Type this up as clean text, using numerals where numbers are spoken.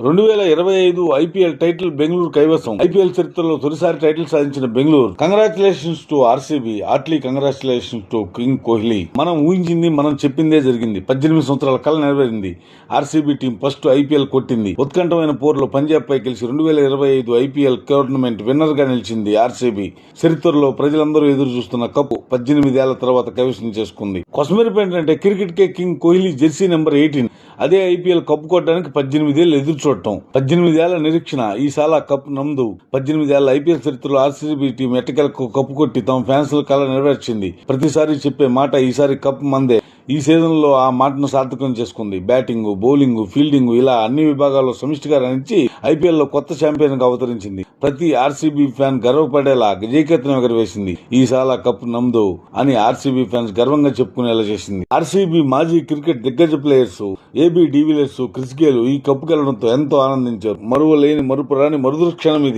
2025 IPL title Bengaluru కైవసం. IPL చరిత్రలో తొలిసారి టైటిల్ సాధించిన Bengaluru. Congratulations to RCB. Hartley congratulations to king Kohli. మనం ఊహించింది, మనం చెప్పిందే జరిగింది. 18 సంవత్సరాల కల నెరవేరింది. ఆర్సీబీ టీం ఫస్ట్ ఐపీఎల్ కొట్టింది. ఉత్కంఠమైన పోరులో పంజాబ్ పై గెలిచి 2025 ఐపీఎల్ టోర్నమెంట్ విన్నర్ గా నిలిచింది ఆర్సీబీ. చరిత్రలో ప్రజలందరూ ఎదురు చూస్తున్న కప్ 18 ఏళ్ల తర్వాత కైవసం చేసుకుంది. కొసమెరుపు ఏంటంటే క్రికెట్ కే కింగ్ కోహ్లీ జెర్సీ నెంబర్ 18. అదే ఐపీఎల్ కప్ కొట్టడానికి 18 ఏళ్లు ఎదురు చూడటం. 18 ఏళ్ల నిరీక్షణ. ఈసాల కప్ నమ్దు. 18 ఏళ్ల ఐపీఎల్ చరిత్రలో ఆర్సీబీ టీం ఎట్టకేలకు కప్పు కొట్టి తమ ఫ్యాన్స్ కల నెరవేర్చింది. ప్రతిసారి చెప్పే మాట ఈసారి కప్ మందే. ఈ సీజన్ లో ఆ మాటను సార్థకం చేసుకుంది. బ్యాటింగ్, బౌలింగ్, ఫీల్డింగ్ ఇలా అన్ని విభాగాల్లో సమిష్టిగా రాణించి ఐపీఎల్ లో కొత్త ఛాంపియన్ గా అవతరించింది. ప్రతి ఆర్సీబీ ఫ్యాన్ గర్వపడేలా విజయకేతనం ఎగరవేసింది. ఈసాల కప్ నమ్దు అని ఆర్సీబీ ఫ్యాన్స్ గర్వంగా చెప్పుకునేలా చేసింది. ఆర్సీబీ మాజీ క్రికెట్ దిగ్గజ players AB de Villiers, Chris Gayle ఈ కప్పు గెలవడంతో ఎంతో ఆనందించారు. మరువలేని మరుపురాని మరుదృక్షణం ఇది.